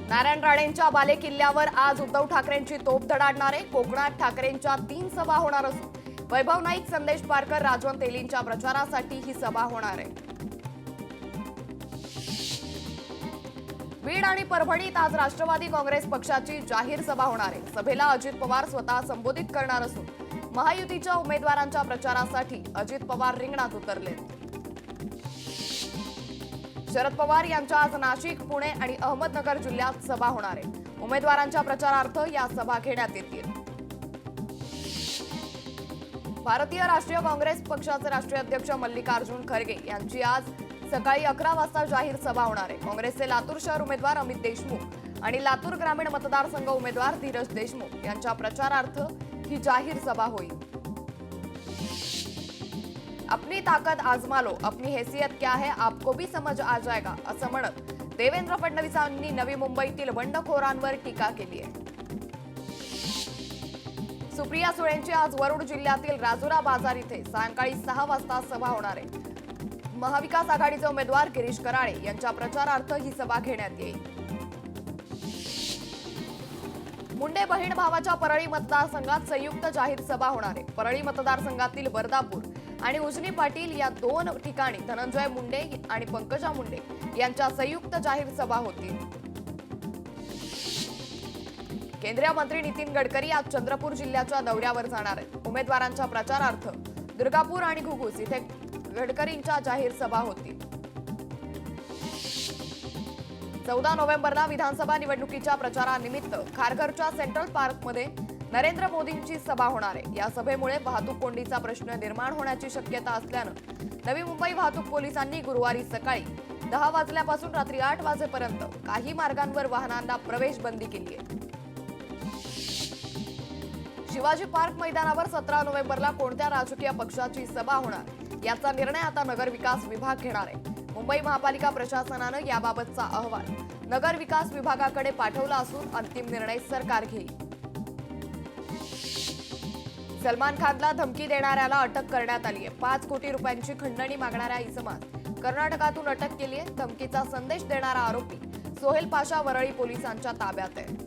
नारायण राणेंच्या बालेकिल्ल्यावर आज उद्धव ठाकरेंची तोफ धडाडणार आहे। कोकणात ठाकरेंच्या 3 सभा होणार असून वैभव नाईक, संदेश पारकर, राजवंत तेलींच्या प्रचारासाठी ही सभा होणार आहे। बीड आणि परभणीत आज राष्ट्रवादी काँग्रेस पक्षाची जाहीर सभा होणार आहे। सभेला अजित पवार स्वतः संबोधित करणार असून महायुतीच्या उमेदवारांच्या प्रचारासाठी अजित पवार रिंगणात उतरलेत। शरद पवार यांच्या आज नाशिक, पुणे आणि अहमदनगर जिल्ह्यात सभा होणार आहे। उमेदवारांच्या प्रचारार्थ या सभा घेण्यात येतील। भारतीय राष्ट्रीय काँग्रेस पक्षाचे राष्ट्रीय अध्यक्ष मल्लिकार्जुन खरगे यांची आज सकाळी 11 वाजता जाहीर सभा होणार आहे। काँग्रेसचे लातूर शहर उमेदवार अमित देशमुख आणि लातूर ग्रामीण मतदारसंघ उमेदवार धीरज देशमुख यांच्या प्रचारार्थ ही जाहीर सभा होईल। अपनी ताकद आजमा लो, अपनी हैसियत क्या है आपको भी समझ आ जाएगा, असं म्हणत देवेंद्र फडणवीसांनी नवी मुंबईतील बंडखोरांवर टीका केली आहे। सुप्रिया सुळेंची आज वरुड जिल्ह्यातील राजुरा बाजार इथे सायंकाळी 6 वाजता सभा होणार आहे। महाविकास आघाडीचे उमेदवार गिरीश कराळे यांच्या प्रचारार्थ ही सभा घेण्यात येईल। मुंडे बहीण भावाच्या परळी मतदारसंघात संयुक्त जाहीर सभा होणार आहे। परळी मतदारसंघातील बर्दापूर आणि उजनी पाटील या 2 ठिकाणी धनंजय मुंडे आणि पंकजा मुंडे यांच्या संयुक्त जाहीर सभा होतील। केंद्रीय मंत्री नितीन गडकरी आज चंद्रपूर जिल्ह्याच्या दौऱ्यावर जाणार आहेत। उमेदवारांच्या प्रचारार्थ दुर्गापूर आणि घुगुस इथे गडकरींच्या जाहीर सभा होतील। 14 नोव्हेंबरला विधानसभा निवडणुकीच्या प्रचारानिमित्त खारघरच्या सेंट्रल पार्कमध्ये नरेंद्र मोदींची सभा होणार आहे। या सभेमुळे वाहतूक कोंडीचा प्रश्न निर्माण होण्याची शक्यता असल्यानं नवी मुंबई वाहतूक पोलिसांनी गुरुवारी सकाळी 10 वाजल्यापासून रात्री 8 वाजेपर्यंत काही मार्गांवर वाहनांना प्रवेश बंदी केली आहे। शिवाजी पार्क मैदानावर 17 नोव्हेंबरला कोणत्या राजकीय पक्षाची सभा होणार याचा निर्णय आता नगर विकास विभाग घेणार आहे। मुंबई महापालिका प्रशासनानं याबाबतचा अहवाल नगर विकास विभागाकडे पाठवला असून अंतिम निर्णय सरकार घेईल। सलमान खानला धमकी देणाऱ्याला अटक करण्यात आली आहे। 5 कोटी रुपयांची खंडणी मागणाऱ्या इसमात कर्नाटकातून अटक केली आहे। धमकीचा संदेश देणारा आरोपी सोहेल पाशा वरळी पोलिसांच्या ताब्यात आहे।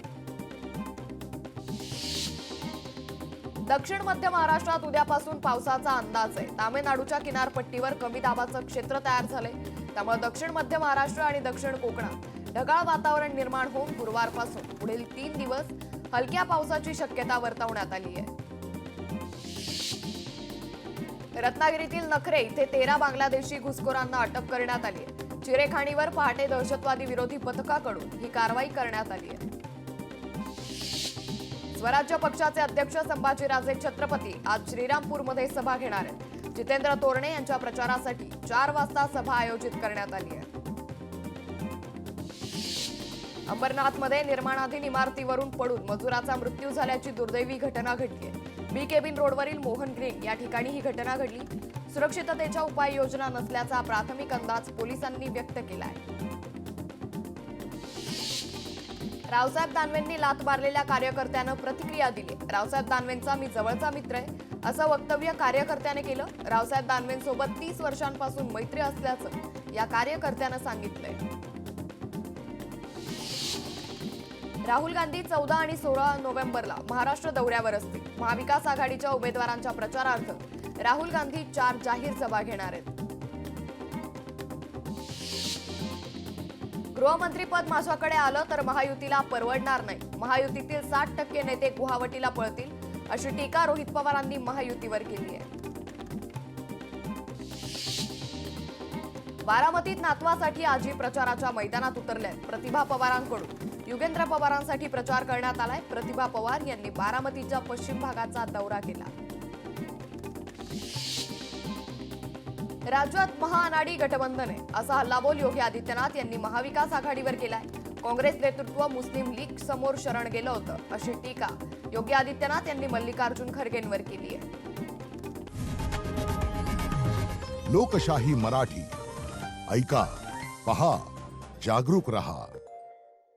दक्षिण मध्य महाराष्ट्रात उद्यापासून पावसाचा अंदाज आहे। तामिळनाडूच्या किनारपट्टीवर कमी दाबाचं क्षेत्र तयार झालंय, त्यामुळे दक्षिण मध्य महाराष्ट्र आणि दक्षिण कोकणात ढगाळ वातावरण निर्माण होऊन गुरुवारपासून पुढील 3 दिवस हलक्या पावसाची शक्यता वर्तवण्यात आली आहे। रत्नागिरीतील नखरे इथे 13 बांगलादेशी घुसखोरांना अटक करण्यात आली आहे। चिरेखाणीवर पहाटे दहशतवादी विरोधी पथकाकडून ही कारवाई करण्यात आली आहे। स्वराज्य पक्षाचे अध्यक्ष संभाजीराजे छत्रपती आज श्रीरामपूरमध्ये सभा घेणार आहेत। जितेंद्र तोरणे यांच्या प्रचारासाठी 4 वाजता सभा आयोजित करण्यात आली आहे। अंबरनाथमध्ये निर्माणाधीन इमारतीवरून पडून मजुराचा मृत्यू झाल्याची दुर्दैवी घटना घडली आहे। बी केबिन रोडवरील मोहन ग्रीन या ठिकाणी ही घटना घडली। सुरक्षिततेच्या उपाययोजना नसल्याचा प्राथमिक अंदाज पोलिसांनी व्यक्त केला आहे। रावसाहेब दानवेंनी लाथ मारलेल्या कार्यकर्त्यानं प्रतिक्रिया दिली। रावसाहेब दानवेंचा मी जवळचा मित्र आहे असं वक्तव्य कार्यकर्त्याने केलं। रावसाहेब दानवेंसोबत 30 वर्षांपासून मैत्री असल्याचं या कार्यकर्त्यानं सांगितलंय। राहुल गांधी 14 आणि 16 नोव्हेंबरला महाराष्ट्र दौऱ्यावर असतील। महाविकास आघाडीच्या उमेदवारांच्या प्रचारार्थ राहुल गांधी 4 जाहीर सभा घेणार आहेत। गृहमंत्रीपद माझ्याकडे आलं तर महायुतीला परवडणार नाही। महायुतीतील 60% नेते गुवाहाटीला पळतील, अशी टीका रोहित पवारांनी महायुतीवर केली आहे। बारामतीत नातवासाठी आजी प्रचाराच्या मैदानात उतरल्यात। प्रतिभा पवारांकडून युगेंद्र पवारांसाठी प्रचार करण्यात आलाय। प्रतिभा पवार यांनी बारामतीच्या पश्चिम भागाचा दौरा केला। राज्यात महाआघाडी गठबंधन आहे असा हल्लाबोल योगी आदित्यनाथ यांनी महाविकास आघाडीवर केलाय। काँग्रेस नेतृत्व मुस्लिम लीग समोर शरण गेलं होतं, अशी टीका योगी आदित्यनाथ यांनी मल्लिकार्जुन खरगेंवर केली आहे। लोकशाही मराठी ऐका, पहा, जागरूक रहा।